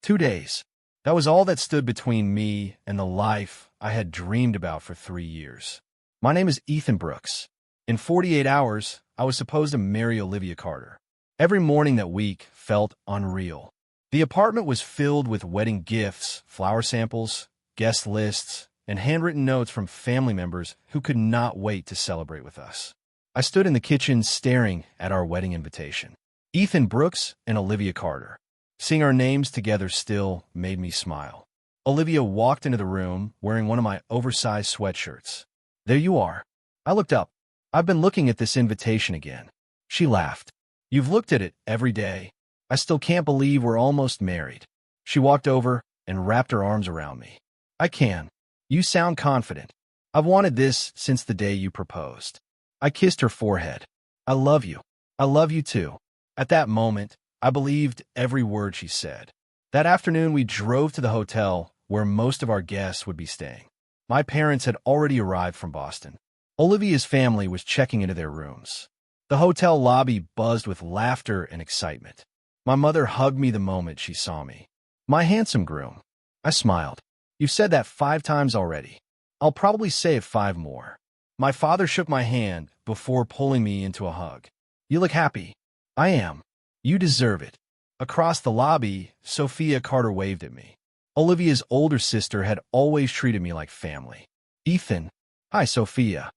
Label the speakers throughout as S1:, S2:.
S1: 2 days. That was all that stood between me and the life I had dreamed about for 3 years. My name is Ethan Brooks. In 48 hours, I was supposed to marry Olivia Carter. Every morning that week felt unreal. The apartment was filled with wedding gifts, flower samples, guest lists, and handwritten notes from family members who could not wait to celebrate with us. I stood in the kitchen staring at our wedding invitation. Ethan Brooks and Olivia Carter. Seeing our names together still made me smile. Olivia walked into the room wearing one of my oversized sweatshirts. "There you are." I looked up. "I've been looking at this invitation again." She laughed. "You've looked at it every day. I still can't believe we're almost married." She walked over and wrapped her arms around me. "I can. You sound confident. I've wanted this since the day you proposed." I kissed her forehead. "I love you. I love you too." At that moment, I believed every word she said. That afternoon, we drove to the hotel where most of our guests would be staying. My parents had already arrived from Boston. Olivia's family was checking into their rooms. The hotel lobby buzzed with laughter and excitement. My mother hugged me the moment she saw me. "My handsome groom." I smiled. "You've said that 5 times already. I'll probably say it 5 more. My father shook my hand before pulling me into a hug. "You look happy." "I am. You deserve it." Across the lobby, Sophia Carter waved at me. Olivia's older sister had always treated me like family. "Ethan." "Hi, Sophia.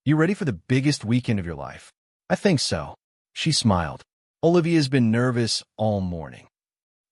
S1: You ready for the biggest weekend of your life?" "I think so." She smiled. "Olivia's been nervous all morning."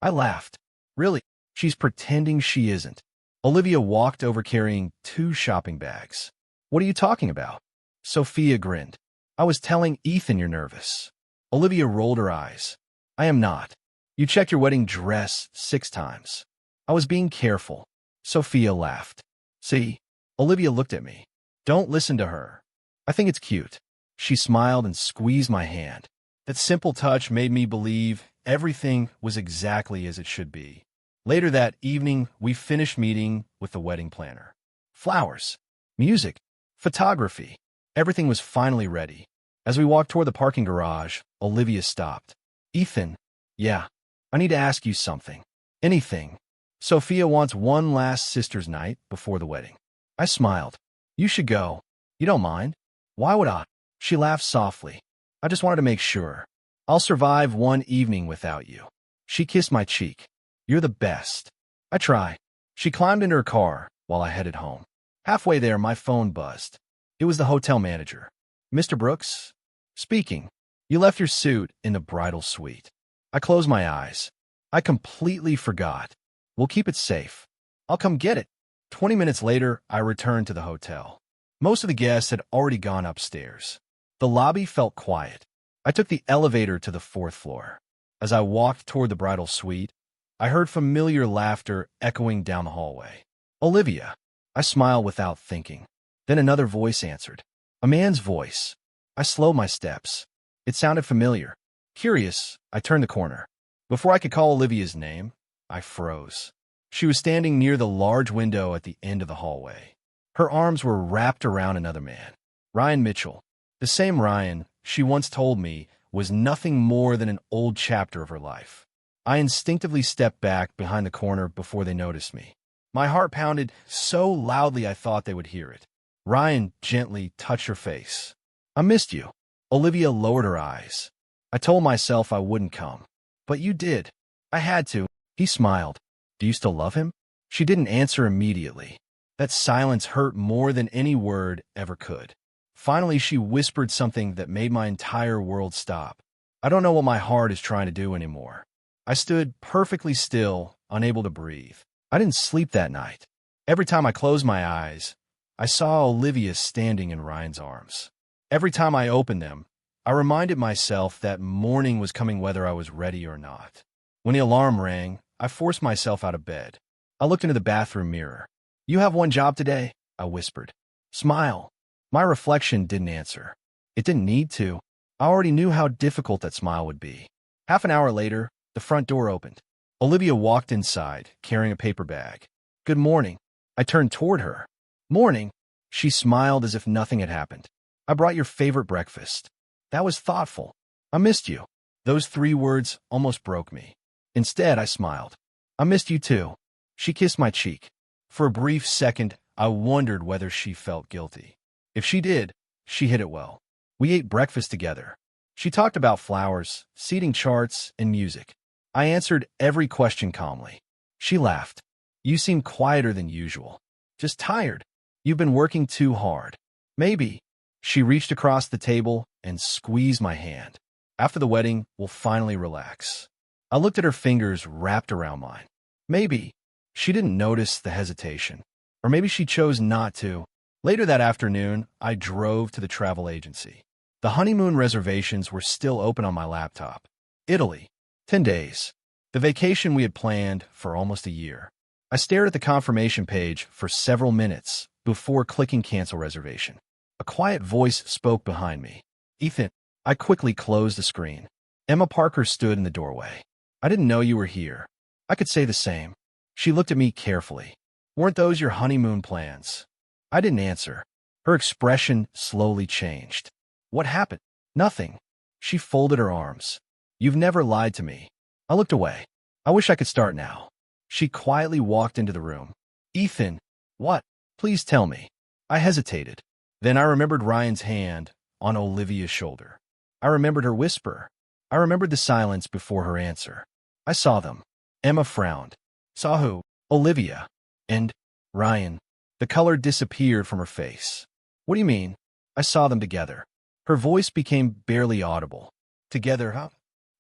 S1: I laughed. "Really? She's pretending she isn't." Olivia walked over carrying 2 shopping bags. "What are you talking about?" Sophia grinned. "I was telling Ethan you're nervous." Olivia rolled her eyes. "I am not. You checked your wedding dress 6 times. I was being careful." Sophia laughed. "See?" Olivia looked at me. "Don't listen to her. I think it's cute." She smiled and squeezed my hand. That simple touch made me believe everything was exactly as it should be. Later that evening, we finished meeting with the wedding planner. Flowers, music, photography. Everything was finally ready. As we walked toward the parking garage, Olivia stopped. "Ethan." "Yeah, I need to ask you something." "Anything." "Sophia wants one last sister's night before the wedding." I smiled. "You should go. You don't mind?" "Why would I?" She laughed softly. "I just wanted to make sure. I'll survive one evening without you." She kissed my cheek. "You're the best." "I try." She climbed into her car while I headed home. Halfway there, my phone buzzed. It was the hotel manager. "Mr. Brooks?" "Speaking. You left your suit in the bridal suite." I closed my eyes. I completely forgot. "We'll keep it safe. I'll come get it." 20 minutes later, I returned to the hotel. Most of the guests had already gone upstairs. The lobby felt quiet. I took the elevator to the 4th floor. As I walked toward the bridal suite, I heard familiar laughter echoing down the hallway. "Olivia." I smiled without thinking. Then another voice answered. A man's voice. I slowed my steps. It sounded familiar. Curious, I turned the corner. Before I could call Olivia's name, I froze. She was standing near the large window at the end of the hallway. Her arms were wrapped around another man. Ryan Mitchell. The same Ryan she once told me was nothing more than an old chapter of her life. I instinctively stepped back behind the corner before they noticed me. My heart pounded so loudly I thought they would hear it. Ryan gently touched her face. "I missed you." Olivia lowered her eyes. "I told myself I wouldn't come. But you did." "I had to." He smiled. "Do you still love him?" She didn't answer immediately. That silence hurt more than any word ever could. Finally, she whispered something that made my entire world stop. "I don't know what my heart is trying to do anymore." I stood perfectly still, unable to breathe. I didn't sleep that night. Every time I closed my eyes, I saw Olivia standing in Ryan's arms. Every time I opened them, I reminded myself that morning was coming whether I was ready or not. When the alarm rang, I forced myself out of bed. I looked into the bathroom mirror. "You have one job today," I whispered. "Smile." My reflection didn't answer. It didn't need to. I already knew how difficult that smile would be. Half an hour later, the front door opened. Olivia walked inside, carrying a paper bag. "Good morning." I turned toward her. "Morning." She smiled as if nothing had happened. "I brought your favorite breakfast." That was thoughtful. "I missed you." Those 3 words almost broke me. Instead, I smiled. I missed you too. She kissed my cheek. For a brief second, I wondered whether she felt guilty. If she did, she hid it well. We ate breakfast together. She talked about flowers, seating charts, and music. I answered every question calmly. She laughed. You seem quieter than usual. Just tired. You've been working too hard. Maybe. She reached across the table and squeezed my hand. After the wedding, we'll finally relax. I looked at her fingers wrapped around mine. Maybe. She didn't notice the hesitation. Or maybe she chose not to. Later that afternoon, I drove to the travel agency. The honeymoon reservations were still open on my laptop. Italy. 10 days. The vacation we had planned for almost a year. I stared at the confirmation page for several minutes before clicking cancel reservation. A quiet voice spoke behind me. Ethan. I quickly closed the screen. Emma Parker stood in the doorway. I didn't know you were here. I could say the same. She looked at me carefully. Weren't those your honeymoon plans? I didn't answer. Her expression slowly changed. What happened? Nothing. She folded her arms. You've never lied to me. I looked away. I wish I could start now. She quietly walked into the room. Ethan. What? Please tell me. I hesitated. Then I remembered Ryan's hand on Olivia's shoulder. I remembered her whisper. I remembered the silence before her answer. I saw them. Emma frowned. Saw who? Olivia. And Ryan. The color disappeared from her face. What do you mean? I saw them together. Her voice became barely audible. Together, huh?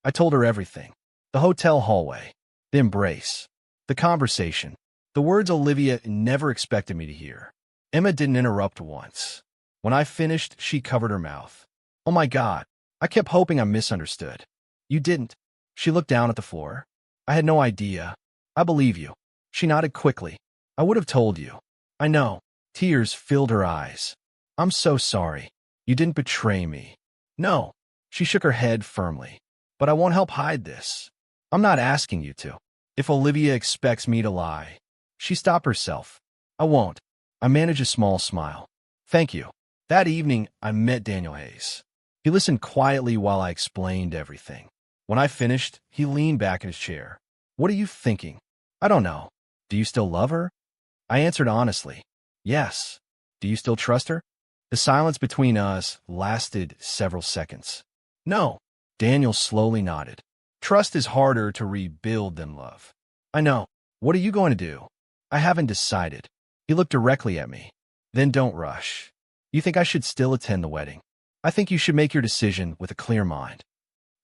S1: I told her everything. The hotel hallway. The embrace. The conversation. The words Olivia never expected me to hear. Emma didn't interrupt once. When I finished, she covered her mouth. Oh my God. I kept hoping I misunderstood. You didn't. She looked down at the floor. I had no idea. I believe you. She nodded quickly. I would have told you. I know. Tears filled her eyes. I'm so sorry. You didn't betray me. No. She shook her head firmly. But I won't help hide this. I'm not asking you to. If Olivia expects me to lie. She stopped herself. I won't. I managed a small smile. Thank you. That evening, I met Daniel Hayes. He listened quietly while I explained everything. When I finished, he leaned back in his chair. What are you thinking? I don't know. Do you still love her? I answered honestly. Yes. Do you still trust her? The silence between us lasted several seconds. No. Daniel slowly nodded. Trust is harder to rebuild than love. I know. What are you going to do? I haven't decided. He looked directly at me. Then don't rush. You think I should still attend the wedding? I think you should make your decision with a clear mind.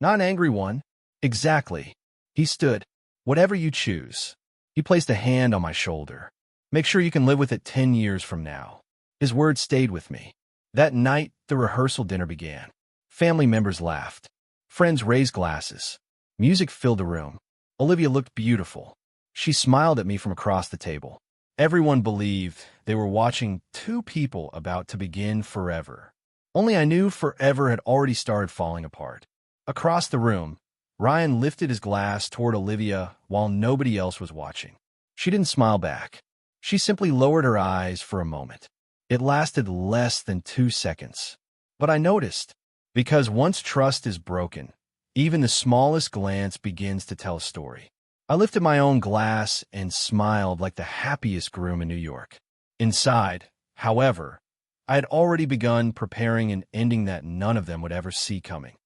S1: Not an angry one. Exactly. He stood. Whatever you choose. He placed a hand on my shoulder. Make sure you can live with it 10 years from now. His words stayed with me. That night, the rehearsal dinner began. Family members laughed. Friends raised glasses. Music filled the room. Olivia looked beautiful. She smiled at me from across the table. Everyone believed they were watching two people about to begin forever. Only I knew forever had already started falling apart. Across the room, Ryan lifted his glass toward Olivia while nobody else was watching. She didn't smile back. She simply lowered her eyes for a moment. It lasted less than 2 seconds. But I noticed, because once trust is broken, even the smallest glance begins to tell a story. I lifted my own glass and smiled like the happiest groom in New York. Inside, however, I had already begun preparing an ending that none of them would ever see coming.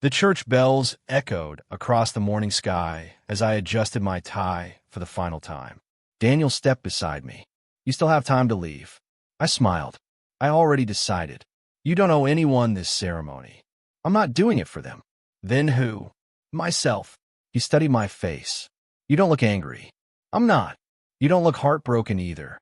S1: The church bells echoed across the morning sky as I adjusted my tie for the final time. Daniel stepped beside me. You still have time to leave. I smiled. I already decided. You don't owe anyone this ceremony. I'm not doing it for them. Then who? Myself. He studied my face. You don't look angry. I'm not. You don't look heartbroken either.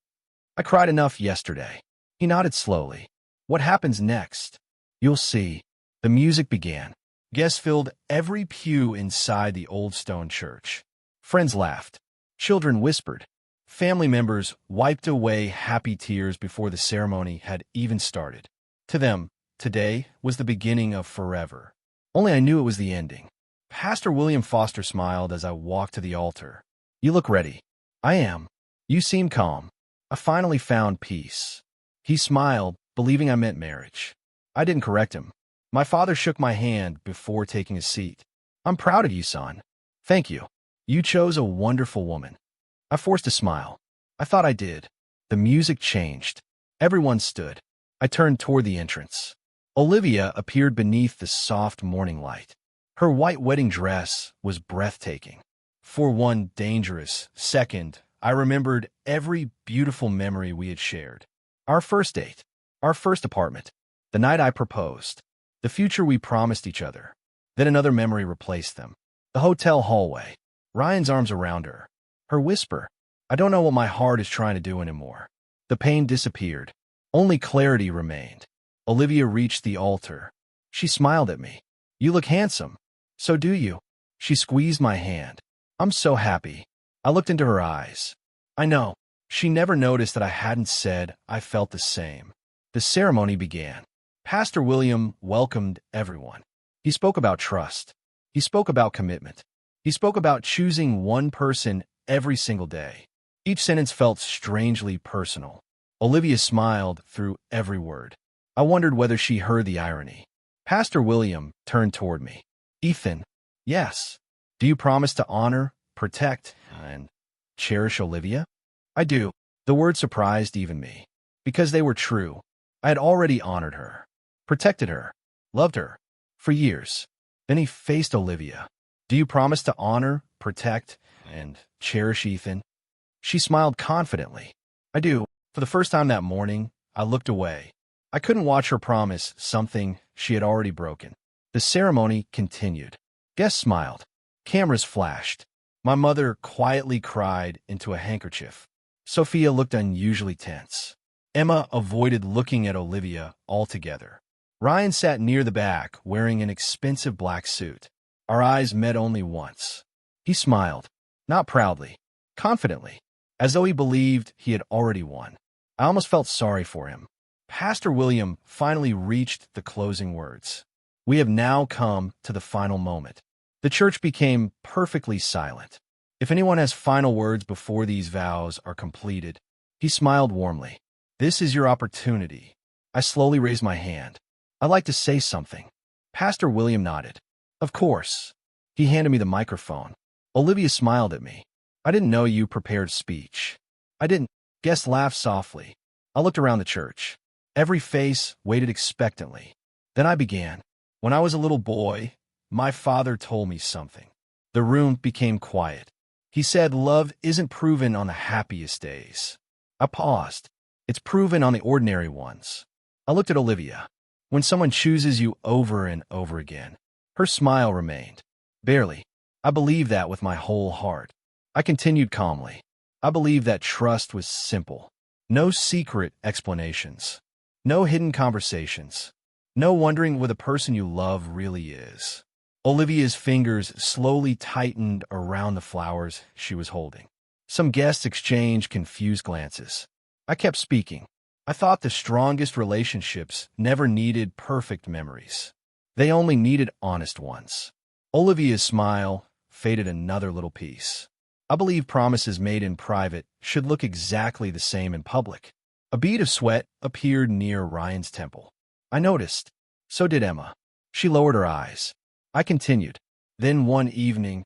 S1: I cried enough yesterday. He nodded slowly. What happens next? You'll see. The music began. Guests filled every pew inside the old stone church. Friends laughed. Children whispered. Family members wiped away happy tears before the ceremony had even started. To them, today was the beginning of forever. Only I knew it was the ending. Pastor William Foster smiled as I walked to the altar. You look ready. I am. You seem calm. I finally found peace. He smiled, believing I meant marriage. I didn't correct him. My father shook my hand before taking a seat. I'm proud of you, son. Thank you. You chose a wonderful woman. I forced a smile. I thought I did. The music changed. Everyone stood. I turned toward the entrance. Olivia appeared beneath the soft morning light. Her white wedding dress was breathtaking. For one dangerous second, I remembered every beautiful memory we had shared. Our first date, our first apartment, the night I proposed, the future we promised each other. Then another memory replaced them. The hotel hallway, Ryan's arms around her, her whisper, "I don't know what my heart is trying to do anymore." The pain disappeared. Only clarity remained. Olivia reached the altar. She smiled at me. "You look handsome." "So do you." She squeezed my hand. "I'm so happy." I looked into her eyes. I know. She never noticed that I hadn't said I felt the same. The ceremony began. Pastor William welcomed everyone. He spoke about trust. He spoke about commitment. He spoke about choosing one person every single day. Each sentence felt strangely personal. Olivia smiled through every word. I wondered whether she heard the irony. Pastor William turned toward me. "Ethan." "Yes." "Do you promise to honor, protect, and cherish Olivia?" "I do." The words surprised even me. Because they were true. I had already honored her, protected her, loved her, for years. Then he faced Olivia. "Do you promise to honor, protect, and cherish Ethan?" She smiled confidently. "I do." For the first time that morning, I looked away. I couldn't watch her promise something she had already broken. The ceremony continued. Guests smiled. Cameras flashed. My mother quietly cried into a handkerchief. Sophia looked unusually tense. Emma avoided looking at Olivia altogether. Ryan sat near the back, wearing an expensive black suit. Our eyes met only once. He smiled, not proudly, confidently, as though he believed he had already won. I almost felt sorry for him. Pastor William finally reached the closing words. "We have now come to the final moment." The church became perfectly silent. "If anyone has final words before these vows are completed," he smiled warmly. "This is your opportunity." I slowly raised my hand. "I'd like to say something." Pastor William nodded. "Of course." He handed me the microphone. Olivia smiled at me. "I didn't know you prepared speech." "I didn't." Guests laughed softly. I looked around the church. Every face waited expectantly. Then I began. "When I was a little boy, my father told me something." The room became quiet. He said, "Love isn't proven on the happiest days." I paused. "It's proven on the ordinary ones." I looked at Olivia. "When someone chooses you over and over again." Her smile remained. "Barely. I believe that with my whole heart." I continued calmly. "I believe that trust was simple. No secret explanations. No hidden conversations. No wondering what the person you love really is." Olivia's fingers slowly tightened around the flowers she was holding. Some guests exchanged confused glances. I kept speaking. "I thought the strongest relationships never needed perfect memories. They only needed honest ones." Olivia's smile faded another little piece. "I believe promises made in private should look exactly the same in public." A bead of sweat appeared near Ryan's temple. I noticed. So did Emma. She lowered her eyes. I continued. "Then one evening,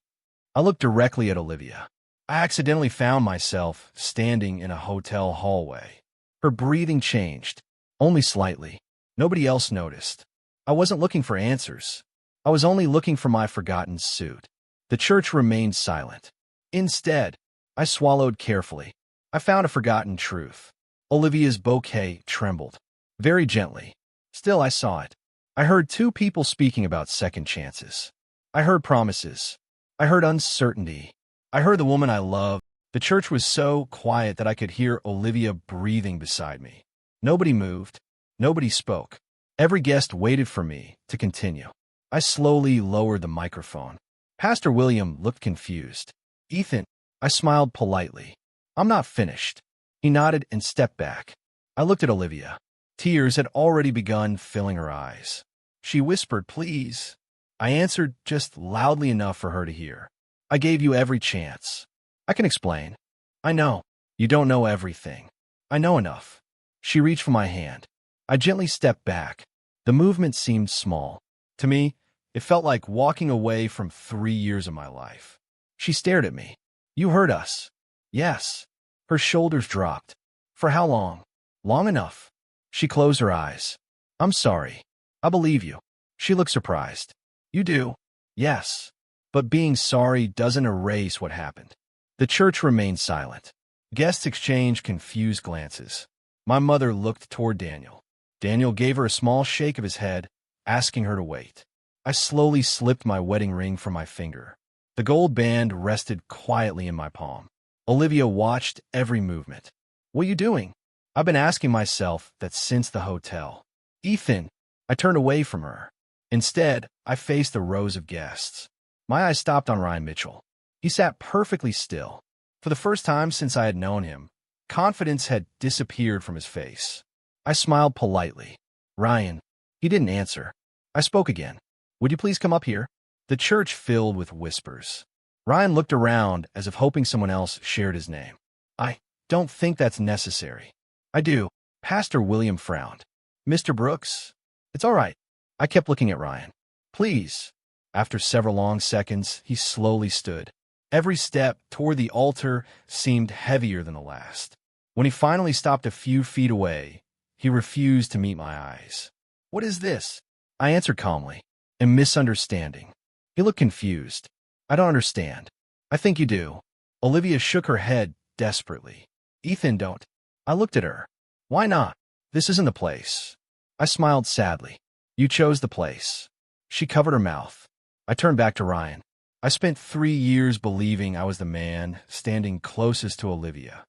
S1: I looked directly at Olivia. I accidentally found myself standing in a hotel hallway. Her breathing changed, only slightly. Nobody else noticed. I wasn't looking for answers. I was only looking for my forgotten suit." The church remained silent. Instead, I swallowed carefully. I found a forgotten truth. Olivia's bouquet trembled, very gently. Still, I saw it. I heard two people speaking about second chances. I heard promises. I heard uncertainty. I heard the woman I loved. The church was so quiet that I could hear Olivia breathing beside me. Nobody moved. Nobody spoke. Every guest waited for me to continue. I slowly lowered the microphone. Pastor William looked confused. "Ethan," I smiled politely. "I'm not finished." He nodded and stepped back. I looked at Olivia. Tears had already begun filling her eyes. She whispered, "Please." I answered just loudly enough for her to hear. "I gave you every chance. I can explain." "I know. You don't know everything." "I know enough." She reached for my hand. I gently stepped back. The movement seemed small. To me, It felt like walking away from 3 years of my life. She stared at me. You heard us. Yes. Her shoulders dropped. For how long? Long enough. She closed her eyes. I'm sorry. I believe you. She looked surprised. You do? Yes. But being sorry doesn't erase what happened. The church remained silent. Guests exchanged confused glances. My mother looked toward Daniel. Daniel gave her a small shake of his head, asking her to wait. I slowly slipped my wedding ring from my finger. The gold band rested quietly in my palm. Olivia watched every movement. What are you doing? I've been asking myself that since the hotel. Ethan. I turned away from her. Instead, I faced the rows of guests. My eyes stopped on Ryan Mitchell. He sat perfectly still. For the first time since I had known him, confidence had disappeared from his face. I smiled politely. Ryan. He didn't answer. I spoke again. Would you please come up here? The church filled with whispers. Ryan looked around as if hoping someone else shared his name. I don't think that's necessary. I do. Pastor William frowned. Mr. Brooks? It's all right. I kept looking at Ryan. Please. After several long seconds, he slowly stood. Every step toward the altar seemed heavier than the last. When he finally stopped a few feet away, he refused to meet my eyes. What is this? I answered calmly. A misunderstanding. He looked confused. I don't understand. I think you do. Olivia shook her head desperately. Ethan, don't. I looked at her. Why not? This isn't the place. I smiled sadly. You chose the place. She covered her mouth. I turned back to Ryan. I spent 3 years believing I was the man standing closest to Olivia.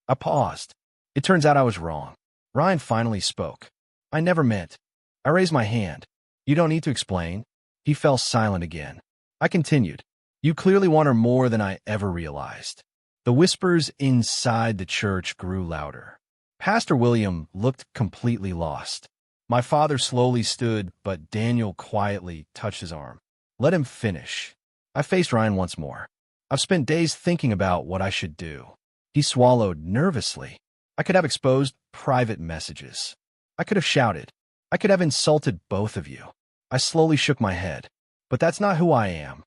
S1: I paused. It turns out I was wrong. Ryan finally spoke. I never meant. I raised my hand. You don't need to explain. He fell silent again. I continued. You clearly want her more than I ever realized. The whispers inside the church grew louder. Pastor William looked completely lost. My father slowly stood, but Daniel quietly touched his arm. Let him finish. I faced Ryan once more. I've spent days thinking about what I should do. He swallowed nervously. I could have exposed private messages. I could have shouted. I could have insulted both of you. I slowly shook my head. But that's not who I am.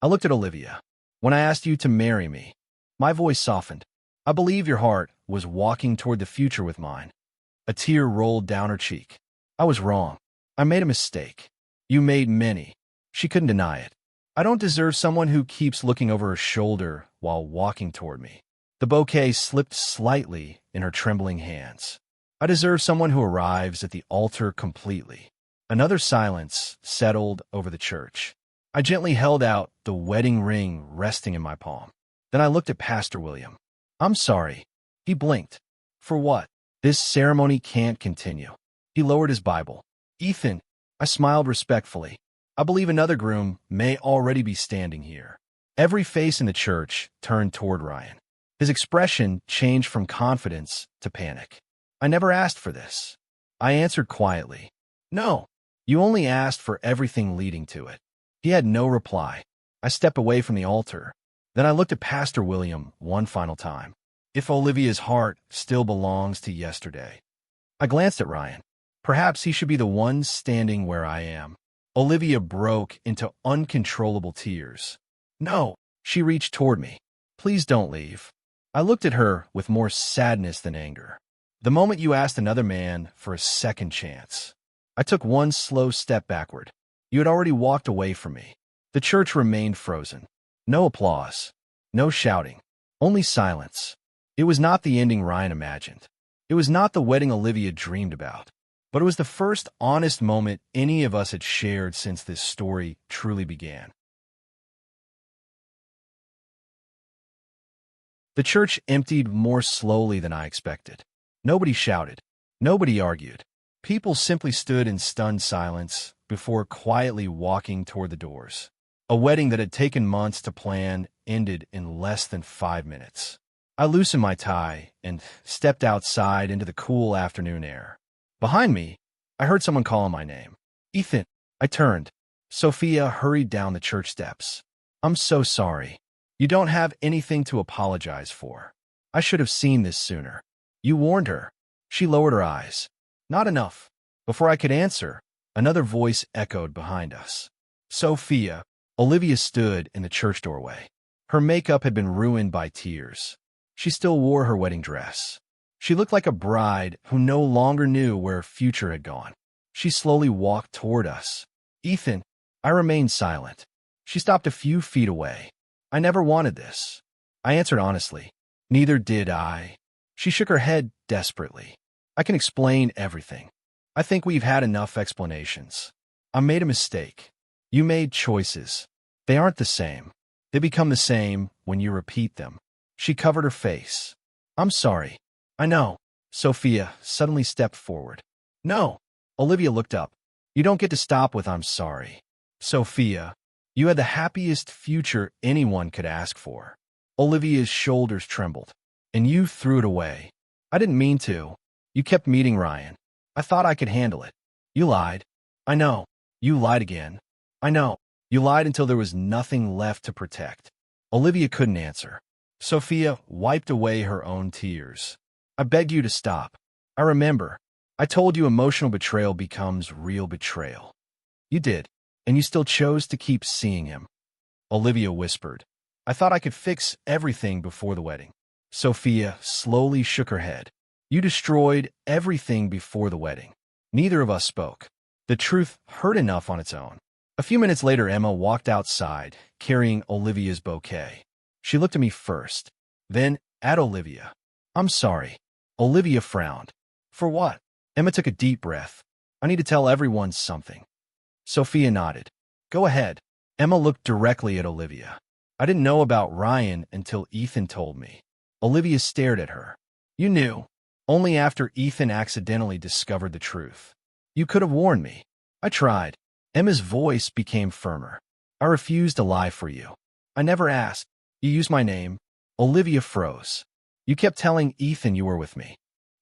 S1: I looked at Olivia. When I asked you to marry me, my voice softened. I believe your heart was walking toward the future with mine. A tear rolled down her cheek. I was wrong. I made a mistake. You made many. She couldn't deny it. I don't deserve someone who keeps looking over her shoulder while walking toward me. The bouquet slipped slightly in her trembling hands. I deserve someone who arrives at the altar completely. Another silence settled over the church. I gently held out the wedding ring resting in my palm. Then I looked at Pastor William. I'm sorry. He blinked. For what? This ceremony can't continue. He lowered his Bible. Ethan. I smiled respectfully. I believe another groom may already be standing here. Every face in the church turned toward Ryan. His expression changed from confidence to panic. I never asked for this. I answered quietly. No, you only asked for everything leading to it. He had no reply. I stepped away from the altar. Then I looked at Pastor William one final time. If Olivia's heart still belongs to yesterday. I glanced at Ryan. Perhaps he should be the one standing where I am. Olivia broke into uncontrollable tears. No, she reached toward me. Please don't leave. I looked at her with more sadness than anger. The moment you asked another man for a second chance. I took one slow step backward. You had already walked away from me. The church remained frozen. No applause. No shouting. Only silence. It was not the ending Ryan imagined. It was not the wedding Olivia dreamed about. But it was the first honest moment any of us had shared since this story truly began. The church emptied more slowly than I expected. Nobody shouted. Nobody argued. People simply stood in stunned silence before quietly walking toward the doors. A wedding that had taken months to plan ended in less than 5 minutes. I loosened my tie and stepped outside into the cool afternoon air. Behind me, I heard someone calling my name. Ethan. I turned. Sophia hurried down the church steps. I'm so sorry. You don't have anything to apologize for. I should have seen this sooner. You warned her. She lowered her eyes. Not enough. Before I could answer, another voice echoed behind us. Sophia. Olivia stood in the church doorway. Her makeup had been ruined by tears. She still wore her wedding dress. She looked like a bride who no longer knew where her future had gone. She slowly walked toward us. Ethan. I remained silent. She stopped a few feet away. I never wanted this. I answered honestly. Neither did I. She shook her head desperately. I can explain everything. I think we've had enough explanations. I made a mistake. You made choices. They aren't the same. They become the same when you repeat them. She covered her face. I'm sorry. I know. Sophia suddenly stepped forward. No. Olivia looked up. You don't get to stop with I'm sorry. Sophia, you had the happiest future anyone could ask for. Olivia's shoulders trembled. And you threw it away. I didn't mean to. You kept meeting Ryan. I thought I could handle it. You lied. I know. You lied again. I know. You lied until there was nothing left to protect. Olivia couldn't answer. Sophia wiped away her own tears. I beg you to stop. I remember. I told you emotional betrayal becomes real betrayal. You did, and you still chose to keep seeing him. Olivia whispered. I thought I could fix everything before the wedding. Sophia slowly shook her head. You destroyed everything before the wedding. Neither of us spoke. The truth hurt enough on its own. A few minutes later, Emma walked outside, carrying Olivia's bouquet. She looked at me first, then at Olivia. I'm sorry. Olivia frowned. For what? Emma took a deep breath. I need to tell everyone something. Sophia nodded. Go ahead. Emma looked directly at Olivia. I didn't know about Ryan until Ethan told me. Olivia stared at her. You knew. Only after Ethan accidentally discovered the truth. You could have warned me. I tried. Emma's voice became firmer. I refused to lie for you. I never asked. You used my name. Olivia froze. You kept telling Ethan you were with me.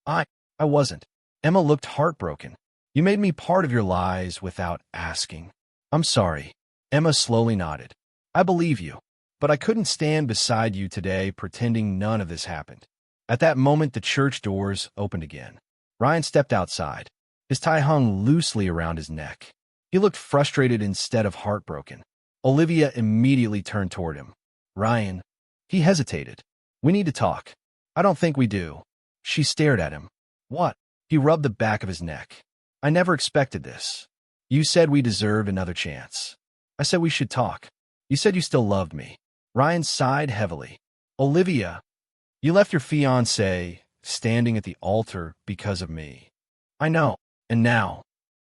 S1: I wasn't. Emma looked heartbroken. You made me part of your lies without asking. I'm sorry. Emma slowly nodded. I believe you. But I couldn't stand beside you today pretending none of this happened. At that moment, the church doors opened again. Ryan stepped outside. His tie hung loosely around his neck. He looked frustrated instead of heartbroken. Olivia immediately turned toward him. Ryan. He hesitated. We need to talk. I don't think we do. She stared at him. What? He rubbed the back of his neck. I never expected this. You said we deserved another chance. I said we should talk. You said you still loved me. Ryan sighed heavily. Olivia, you left your fiancé standing at the altar because of me. I know. And now?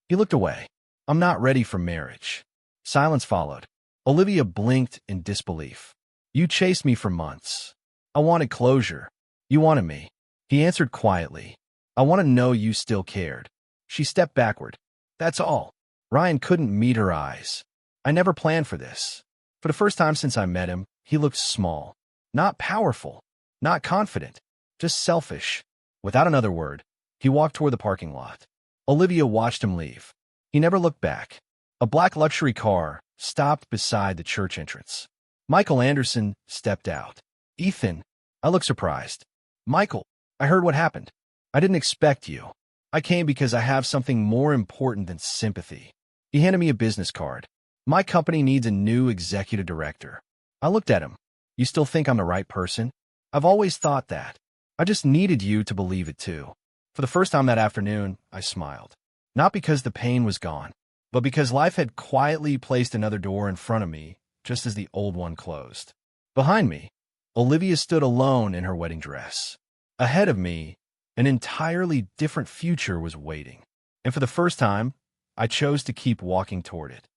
S1: He looked away. I'm not ready for marriage. Silence followed. Olivia blinked in disbelief. You chased me for months. I wanted closure. You wanted me. He answered quietly. I want to know you still cared. She stepped backward. That's all. Ryan couldn't meet her eyes. I never planned for this. For the first time since I met him, he looked small. Not powerful. Not confident. Just selfish. Without another word, he walked toward the parking lot. Olivia watched him leave. He never looked back. A black luxury car stopped beside the church entrance. Michael Anderson stepped out. Ethan. I looked surprised. Michael, I heard what happened. I didn't expect you. I came because I have something more important than sympathy. He handed me a business card. My company needs a new executive director. I looked at him. You still think I'm the right person? I've always thought that. I just needed you to believe it too. For the first time that afternoon, I smiled. Not because the pain was gone, but because life had quietly placed another door in front of me, just as the old one closed. Behind me, Olivia stood alone in her wedding dress. Ahead of me, an entirely different future was waiting. And for the first time, I chose to keep walking toward it.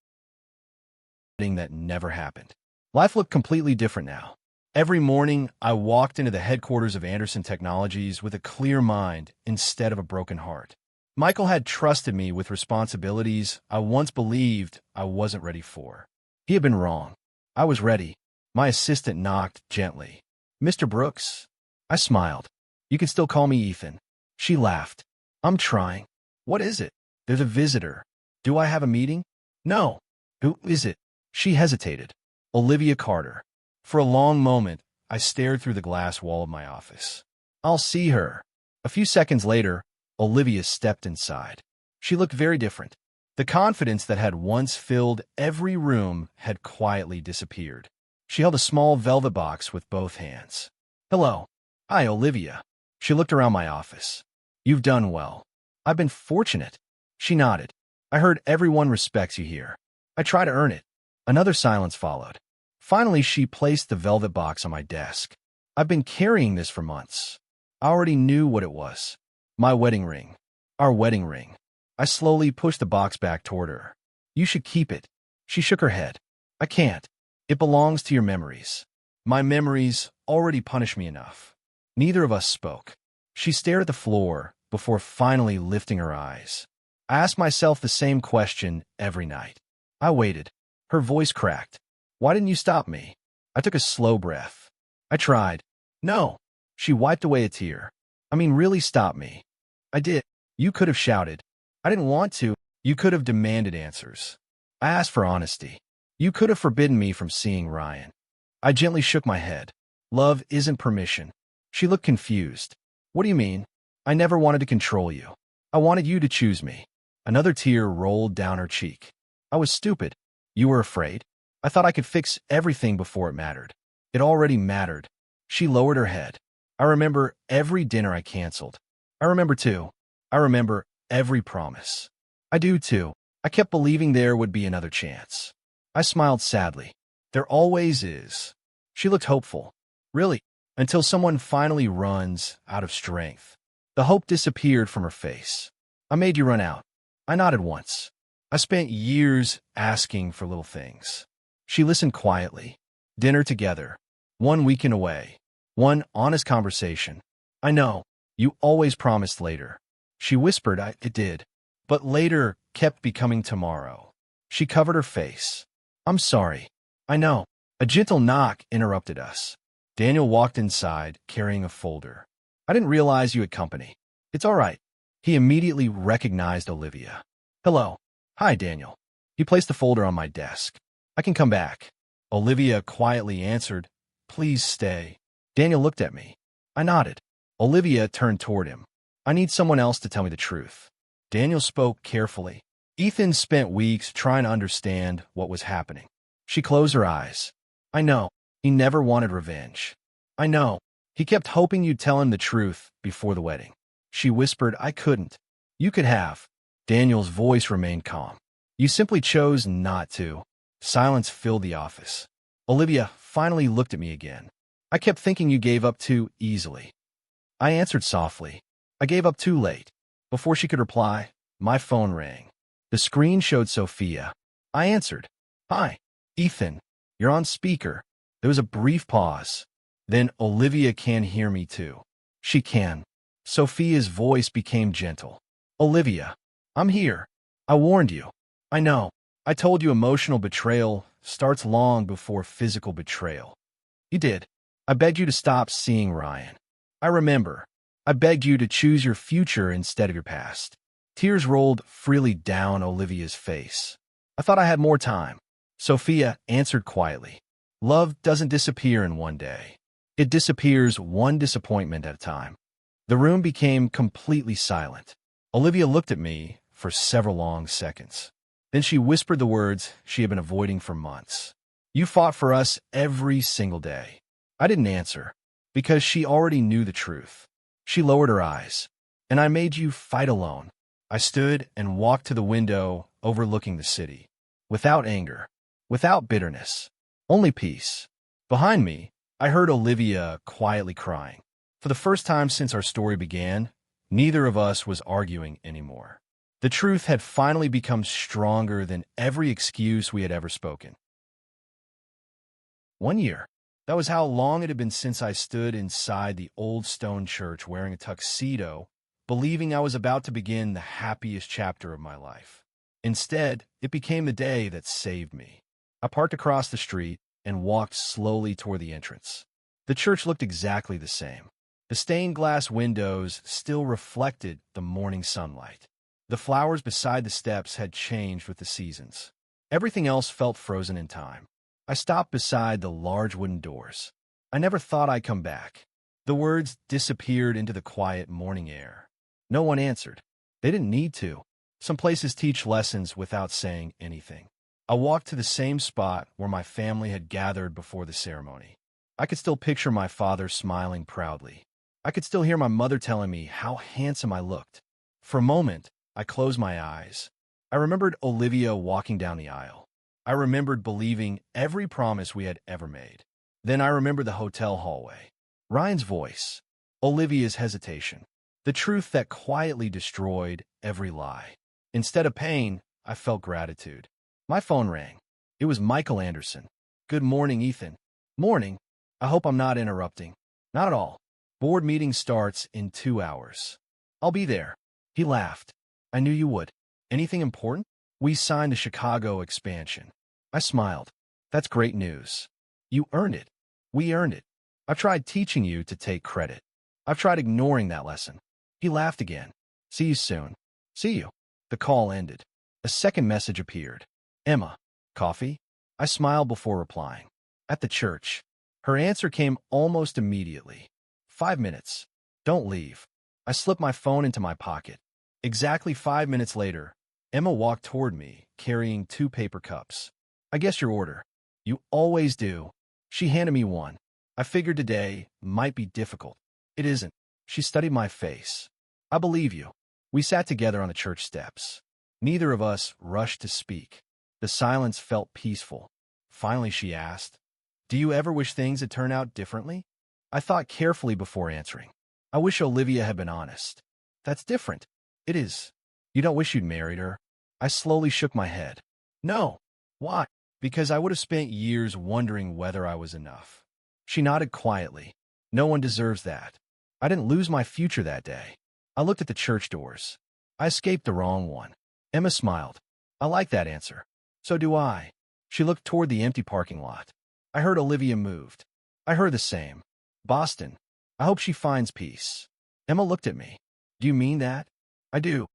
S1: That never happened. Life looked completely different now. Every morning, I walked into the headquarters of Anderson Technologies with a clear mind instead of a broken heart. Michael had trusted me with responsibilities I once believed I wasn't ready for. He had been wrong. I was ready. My assistant knocked gently. Mr. Brooks? I smiled. You can still call me Ethan. She laughed. I'm trying. What is it? There's a visitor. Do I have a meeting? No. Who is it? She hesitated. Olivia Carter. For a long moment, I stared through the glass wall of my office. I'll see her. A few seconds later, Olivia stepped inside. She looked very different. The confidence that had once filled every room had quietly disappeared. She held a small velvet box with both hands. Hello. Hi, Olivia. She looked around my office. You've done well. I've been fortunate. She nodded. I heard everyone respects you here. I try to earn it. Another silence followed. Finally, she placed the velvet box on my desk. I've been carrying this for months. I already knew what it was. My wedding ring. Our wedding ring. I slowly pushed the box back toward her. You should keep it. She shook her head. I can't. It belongs to your memories. My memories already punish me enough. Neither of us spoke. She stared at the floor before finally lifting her eyes. I asked myself the same question every night. I waited. Her voice cracked. Why didn't you stop me? I took a slow breath. I tried. No. She wiped away a tear. Really stop me. I did. You could have shouted. I didn't want to. You could have demanded answers. I asked for honesty. You could have forbidden me from seeing Ryan. I gently shook my head. Love isn't permission. She looked confused. What do you mean? I never wanted to control you. I wanted you to choose me. Another tear rolled down her cheek. I was stupid. You were afraid? I thought I could fix everything before it mattered. It already mattered. She lowered her head. I remember every dinner I canceled. I remember too. I remember every promise. I do too. I kept believing there would be another chance. I smiled sadly. There always is. She looked hopeful. Really? Until someone finally runs out of strength. The hope disappeared from her face. I made you run out. I nodded once. I spent years asking for little things. She listened quietly. Dinner together. One weekend away. One honest conversation. I know. You always promised later. She whispered it did. But later kept becoming tomorrow. She covered her face. I'm sorry. I know. A gentle knock interrupted us. Daniel walked inside, carrying a folder. I didn't realize you had company. It's all right. He immediately recognized Olivia. Hello. Hi, Daniel. He placed the folder on my desk. I can come back. Olivia quietly answered, Please stay. Daniel looked at me. I nodded. Olivia turned toward him. I need someone else to tell me the truth. Daniel spoke carefully. Ethan spent weeks trying to understand what was happening. She closed her eyes. I know. He never wanted revenge. I know. He kept hoping you'd tell him the truth before the wedding. She whispered, I couldn't. You could have. Daniel's voice remained calm. You simply chose not to. Silence filled the office. Olivia finally looked at me again. I kept thinking you gave up too easily. I answered softly. I gave up too late. Before she could reply, my phone rang. The screen showed Sophia. I answered. Hi, Ethan. You're on speaker. There was a brief pause. Then Olivia can hear me too. She can. Sophia's voice became gentle. Olivia, I'm here. I warned you. I know. I told you emotional betrayal starts long before physical betrayal. You did. I begged you to stop seeing Ryan. I remember. I begged you to choose your future instead of your past. Tears rolled freely down Olivia's face. I thought I had more time. Sophia answered quietly. Love doesn't disappear in one day. It disappears one disappointment at a time. The room became completely silent. Olivia looked at me for several long seconds. Then she whispered the words she had been avoiding for months. You fought for us every single day. I didn't answer, because she already knew the truth. She lowered her eyes. And I made you fight alone. I stood and walked to the window overlooking the city. Without anger. Without bitterness. Only peace. Behind me, I heard Olivia quietly crying. For the first time since our story began, neither of us was arguing anymore. The truth had finally become stronger than every excuse we had ever spoken. 1 year. That was how long it had been since I stood inside the old stone church wearing a tuxedo, believing I was about to begin the happiest chapter of my life. Instead, it became the day that saved me. I parked across the street and walked slowly toward the entrance. The church looked exactly the same. The stained glass windows still reflected the morning sunlight. The flowers beside the steps had changed with the seasons. Everything else felt frozen in time. I stopped beside the large wooden doors. I never thought I'd come back. The words disappeared into the quiet morning air. No one answered. They didn't need to. Some places teach lessons without saying anything. I walked to the same spot where my family had gathered before the ceremony. I could still picture my father smiling proudly. I could still hear my mother telling me how handsome I looked. For a moment, I closed my eyes. I remembered Olivia walking down the aisle. I remembered believing every promise we had ever made. Then I remembered the hotel hallway. Ryan's voice. Olivia's hesitation. The truth that quietly destroyed every lie. Instead of pain, I felt gratitude. My phone rang. It was Michael Anderson. Good morning, Ethan. Morning. I hope I'm not interrupting. Not at all. Board meeting starts in 2 hours. I'll be there. He laughed. I knew you would. Anything important? We signed the Chicago expansion. I smiled. That's great news. You earned it. We earned it. I've tried teaching you to take credit. I've tried ignoring that lesson. He laughed again. See you soon. See you. The call ended. A second message appeared. Emma. Coffee? I smiled before replying. At the church. Her answer came almost immediately. 5 minutes. Don't leave. I slipped my phone into my pocket. Exactly 5 minutes later, Emma walked toward me, carrying 2 paper cups. I guess your order. You always do. She handed me one. I figured today might be difficult. It isn't. She studied my face. I believe you. We sat together on the church steps. Neither of us rushed to speak. The silence felt peaceful. Finally, she asked, do you ever wish things had turned out differently? I thought carefully before answering. I wish Olivia had been honest. That's different. It is. You don't wish you'd married her? I slowly shook my head. No. Why? Because I would have spent years wondering whether I was enough. She nodded quietly. No one deserves that. I didn't lose my future that day. I looked at the church doors. I escaped the wrong one. Emma smiled. I like that answer. So do I. She looked toward the empty parking lot. I heard Olivia moved. I heard the same. Boston. I hope she finds peace. Emma looked at me. Do you mean that? I do.